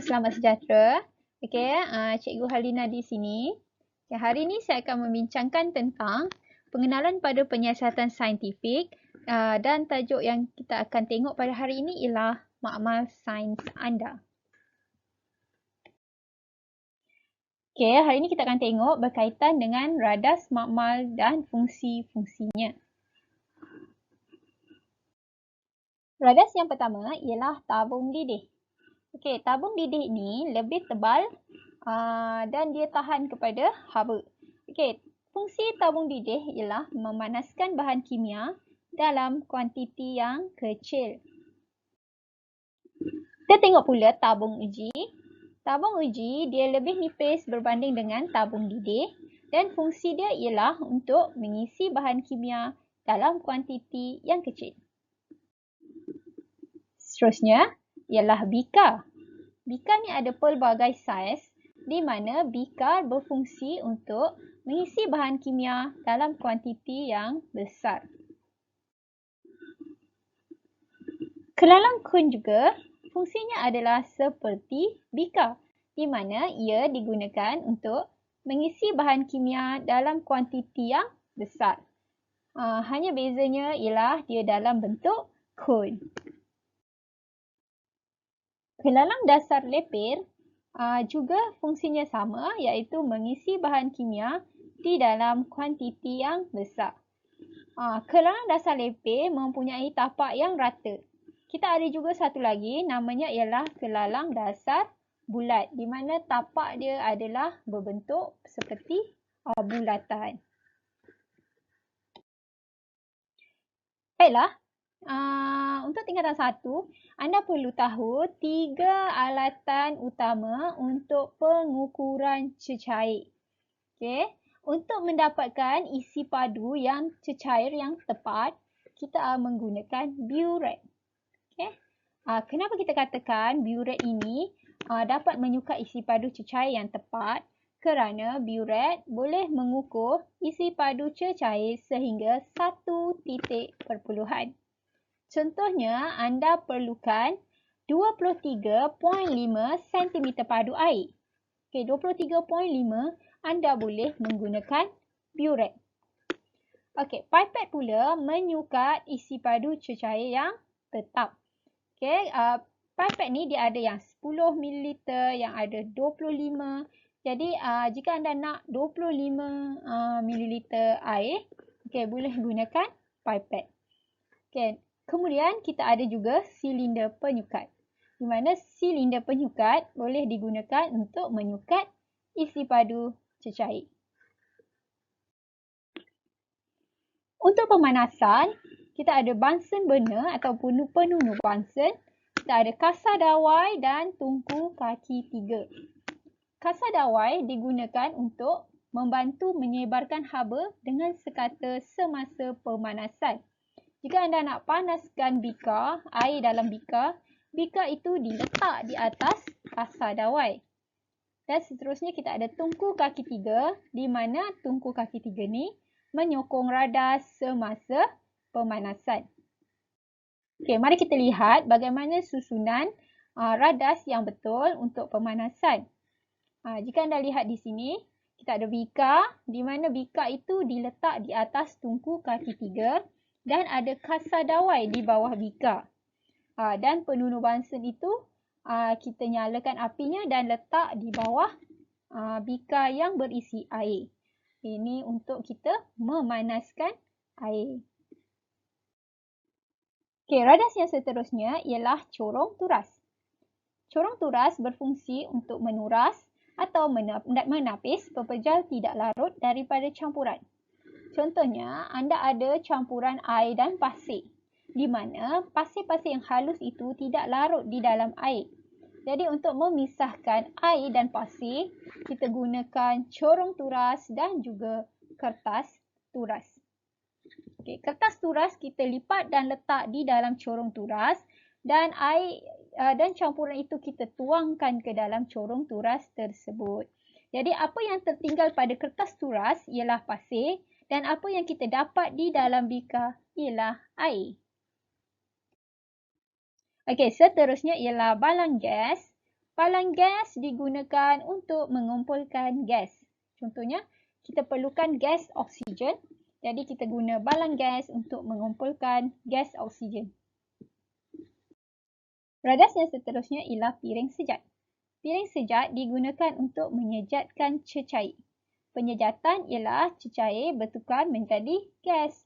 selamat sejahtera. Cikgu Halina di sini. Hari ini saya akan membincangkan tentang pengenalan pada penyiasatan saintifik dan tajuk yang kita akan tengok pada hari ini ialah makmal sains anda. Hari ini kita akan tengok berkaitan dengan radas, makmal dan fungsi-fungsinya. Radas yang pertama ialah tabung didih. Tabung didih ini lebih tebal dan dia tahan kepada haba. Fungsi tabung didih ialah memanaskan bahan kimia dalam kuantiti yang kecil. Kita tengok pula tabung uji. Tabung uji dia lebih nipis berbanding dengan tabung didih dan fungsi dia ialah untuk mengisi bahan kimia dalam kuantiti yang kecil. Seterusnya ialah bikar. Bikar ni ada pelbagai saiz di mana bikar berfungsi untuk mengisi bahan kimia dalam kuantiti yang besar. Kelalang kun juga fungsinya adalah seperti bikar di mana ia digunakan untuk mengisi bahan kimia dalam kuantiti yang besar. Hanya bezanya ialah dia dalam bentuk kun. Kelalang dasar lepir juga fungsinya sama iaitu mengisi bahan kimia di dalam kuantiti yang besar. Kelalang dasar lepir mempunyai tapak yang rata. Kita ada juga satu lagi namanya ialah kelalang dasar bulat di mana tapak dia adalah berbentuk seperti bulatan. Baiklah. Untuk tingkatan 1, anda perlu tahu 3 alatan utama untuk pengukuran cecair. Untuk mendapatkan isi padu yang cecair yang tepat, kita menggunakan biuret. Kenapa kita katakan biuret ini dapat menyukat isi padu cecair yang tepat? Kerana biuret boleh mengukur isi padu cecair sehingga 1 titik perpuluhan. Contohnya, anda perlukan 23.5 cm padu air. 23.5 anda boleh menggunakan biuret. Pipet pula menyukat isi padu cecair yang tetap. Pipet ni dia ada yang 10 ml, yang ada 25. Jadi, jika anda nak 25 ml air, boleh gunakan pipet. Kemudian kita ada juga silinder penyukat. Di mana silinder penyukat boleh digunakan untuk menyukat isi padu cecair. Untuk pemanasan, kita ada Bunsen burner atau penunu Bunsen. Kita ada kasar dawai dan tungku kaki 3. Kasar dawai digunakan untuk membantu menyebarkan haba dengan sekata semasa pemanasan. Jika anda nak panaskan bikar, air dalam bikar itu diletak di atas kasar dawai. Dan seterusnya kita ada tungku kaki 3 di mana tungku kaki 3 ni menyokong radas semasa pemanasan. Mari kita lihat bagaimana susunan radas yang betul untuk pemanasan. Jika anda lihat di sini, kita ada bikar di mana bikar itu diletak di atas tungku kaki 3. Dan ada kasar dawai di bawah bikar. Dan penunu Bunsen itu kita nyalakan apinya dan letak di bawah bikar yang berisi air. Ini untuk kita memanaskan air. Radas yang seterusnya ialah corong turas. Corong turas berfungsi untuk menuras atau menapis pepejal tidak larut daripada campuran. Contohnya, anda ada campuran air dan pasir, di mana pasir-pasir yang halus itu tidak larut di dalam air. Jadi, untuk memisahkan air dan pasir, kita gunakan corong turas dan juga kertas turas. Kertas turas kita lipat dan letak di dalam corong turas dan air dan campuran itu kita tuangkan ke dalam corong turas tersebut. Jadi, apa yang tertinggal pada kertas turas ialah pasir. Dan apa yang kita dapat di dalam bikar ialah air. Seterusnya ialah balang gas. Balang gas digunakan untuk mengumpulkan gas. Contohnya, kita perlukan gas oksigen. Jadi kita guna balang gas untuk mengumpulkan gas oksigen. Radas yang seterusnya ialah piring sejat. Piring sejat digunakan untuk menyejatkan cecair. Penyejatan ialah cecair bertukar menjadi gas.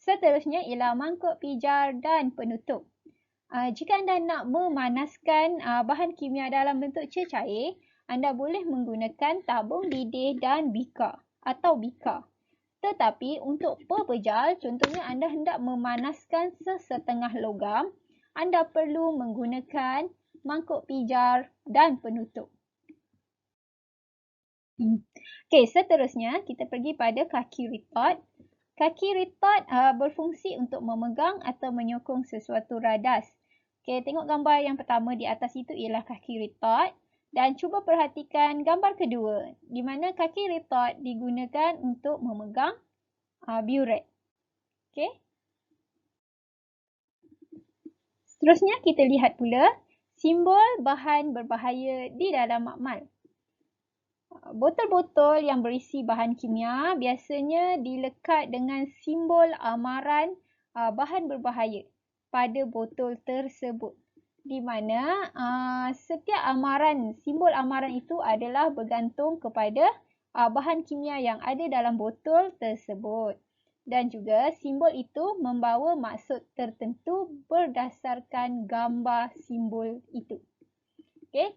Seterusnya ialah mangkuk pijar dan penutup. Jika anda nak memanaskan bahan kimia dalam bentuk cecair, anda boleh menggunakan tabung lidih dan bika atau bika. Tetapi untuk pepejal, contohnya anda hendak memanaskan sesetengah logam, anda perlu menggunakan mangkuk pijar dan penutup. Okey, seterusnya kita pergi pada kaki retort. Kaki retort berfungsi untuk memegang atau menyokong sesuatu radas. Okey, tengok gambar yang pertama di atas itu ialah kaki retort dan cuba perhatikan gambar kedua di mana kaki retort digunakan untuk memegang burette. Okey. Seterusnya kita lihat pula simbol bahan berbahaya di dalam makmal. Botol-botol yang berisi bahan kimia biasanya dilekat dengan simbol amaran bahan berbahaya pada botol tersebut. Di mana setiap simbol amaran itu adalah bergantung kepada bahan kimia yang ada dalam botol tersebut. Dan juga simbol itu membawa maksud tertentu berdasarkan gambar simbol itu. Okey.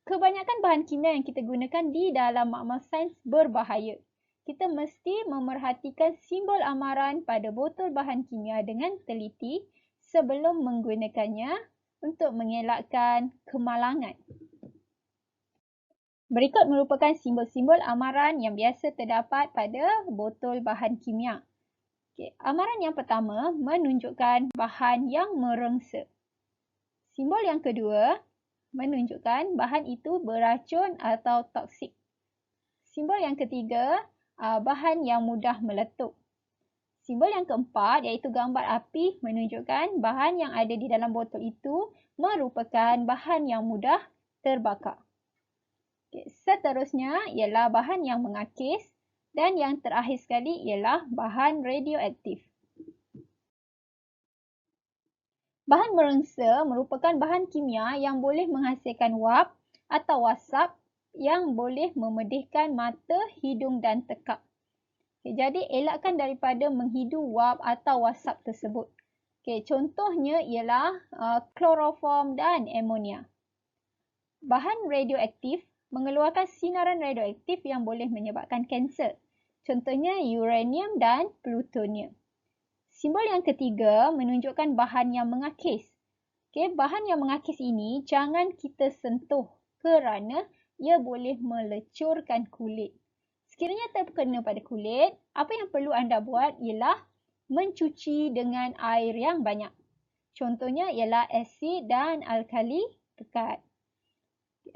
Kebanyakan bahan kimia yang kita gunakan di dalam makmal sains berbahaya. Kita mesti memerhatikan simbol amaran pada botol bahan kimia dengan teliti sebelum menggunakannya untuk mengelakkan kemalangan. Berikut merupakan simbol-simbol amaran yang biasa terdapat pada botol bahan kimia. Okay. Amaran yang pertama menunjukkan bahan yang merengsa. Simbol yang kedua menunjukkan bahan itu beracun atau toksik. Simbol yang ketiga, bahan yang mudah meletup. Simbol yang keempat iaitu gambar api menunjukkan bahan yang ada di dalam botol itu merupakan bahan yang mudah terbakar. Okay. Seterusnya ialah bahan yang mengakis dan yang terakhir sekali ialah bahan radioaktif. Bahan merengsa merupakan bahan kimia yang boleh menghasilkan wap atau wasap yang boleh memedihkan mata, hidung dan tekak. Okay, jadi elakkan daripada menghidu wap atau wasap tersebut. Okay, contohnya ialah kloroform dan amonia. Bahan radioaktif mengeluarkan sinaran radioaktif yang boleh menyebabkan kanser. Contohnya uranium dan plutonium. Simbol yang ketiga menunjukkan bahan yang mengakis. Okay, bahan yang mengakis ini jangan kita sentuh kerana ia boleh melecurkan kulit. Sekiranya terkena pada kulit, apa yang perlu anda buat ialah mencuci dengan air yang banyak. Contohnya ialah asid dan alkali pekat.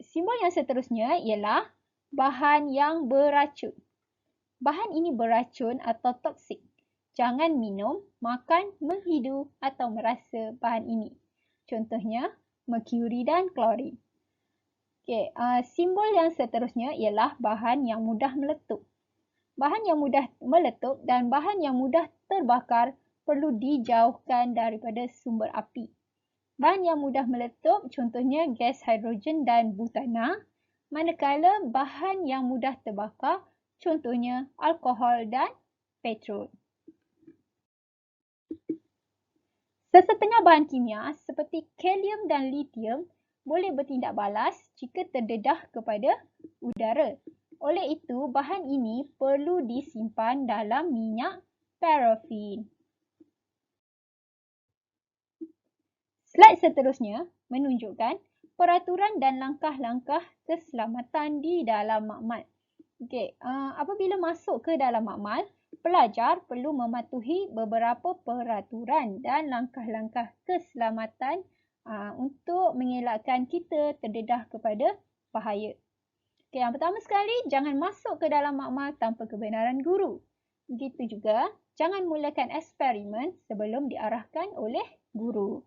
Simbol yang seterusnya ialah bahan yang beracun. Bahan ini beracun atau toksik. Jangan minum, makan, menghidu atau merasa bahan ini. Contohnya, merkuri dan klorin. Okay, simbol yang seterusnya ialah bahan yang mudah meletup. Bahan yang mudah meletup dan bahan yang mudah terbakar perlu dijauhkan daripada sumber api. Bahan yang mudah meletup contohnya gas hidrogen dan butana, manakala bahan yang mudah terbakar contohnya alkohol dan petrol. Sesetengah bahan kimia seperti kalium dan lithium boleh bertindak balas jika terdedah kepada udara. Oleh itu, bahan ini perlu disimpan dalam minyak parafin. Slide seterusnya menunjukkan peraturan dan langkah-langkah keselamatan di dalam makmal. Okey, apabila masuk ke dalam makmal, pelajar perlu mematuhi beberapa peraturan dan langkah-langkah keselamatan untuk mengelakkan kita terdedah kepada bahaya. Okay, yang pertama sekali, jangan masuk ke dalam makmal tanpa kebenaran guru. Begitu juga, jangan mulakan eksperimen sebelum diarahkan oleh guru.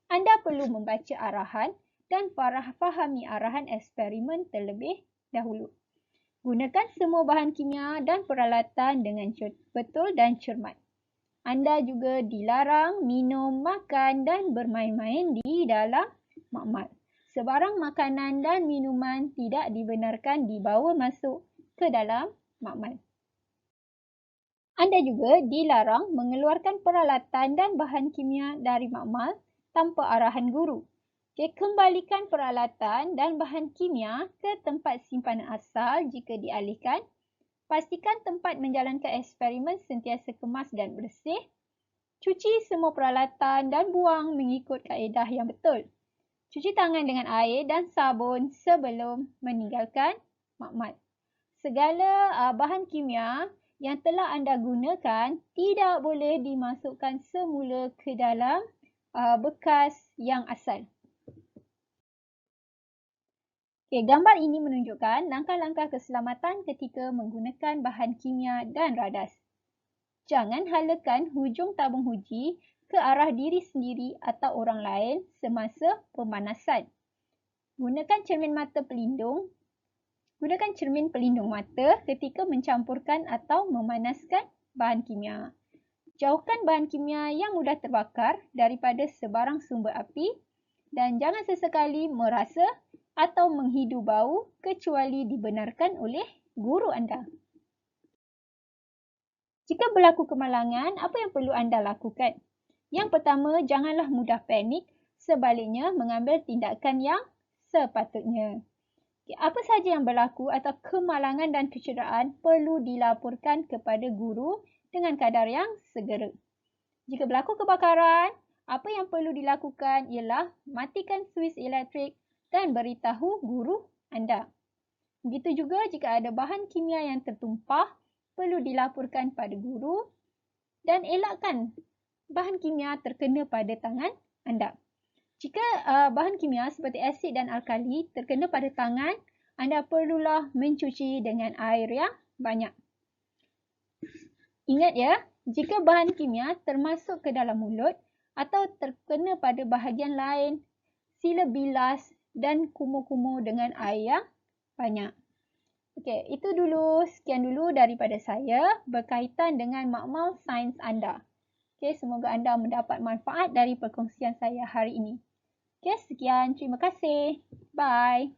Anda perlu membaca arahan dan fahami arahan eksperimen terlebih dahulu. Gunakan semua bahan kimia dan peralatan dengan betul dan cermat. Anda juga dilarang minum, makan dan bermain-main di dalam makmal. Sebarang makanan dan minuman tidak dibenarkan dibawa masuk ke dalam makmal. Anda juga dilarang mengeluarkan peralatan dan bahan kimia dari makmal tanpa arahan guru. Kembalikan peralatan dan bahan kimia ke tempat simpanan asal jika dialihkan. Pastikan tempat menjalankan eksperimen sentiasa kemas dan bersih. Cuci semua peralatan dan buang mengikut kaedah yang betul. Cuci tangan dengan air dan sabun sebelum meninggalkan makmal. Segala bahan kimia yang telah anda gunakan tidak boleh dimasukkan semula ke dalam bekas yang asal. Gambar ini menunjukkan langkah-langkah keselamatan ketika menggunakan bahan kimia dan radas. Jangan halakan hujung tabung uji ke arah diri sendiri atau orang lain semasa pemanasan. Gunakan cermin pelindung mata ketika mencampurkan atau memanaskan bahan kimia. Jauhkan bahan kimia yang mudah terbakar daripada sebarang sumber api dan jangan sesekali merasa atau menghidu bau kecuali dibenarkan oleh guru anda. Jika berlaku kemalangan, apa yang perlu anda lakukan? Yang pertama, janganlah mudah panik. Sebaliknya, mengambil tindakan yang sepatutnya. Apa sahaja yang berlaku atau kemalangan dan kecederaan perlu dilaporkan kepada guru dengan kadar yang segera. Jika berlaku kebakaran, apa yang perlu dilakukan ialah matikan suis elektrik dan beritahu guru anda. Begitu juga jika ada bahan kimia yang tertumpah, perlu dilaporkan pada guru dan elakkan bahan kimia terkena pada tangan anda. Jika bahan kimia seperti asid dan alkali terkena pada tangan, anda perlulah mencuci dengan air yang banyak. Ingat ya, jika bahan kimia termasuk ke dalam mulut atau terkena pada bahagian lain, sila bilas dan kumur-kumur dengan air yang banyak. Okey, itu dulu. Sekian dulu daripada saya berkaitan dengan makmal sains anda. Okey, semoga anda mendapat manfaat dari perkongsian saya hari ini. Okey, sekian. Terima kasih. Bye.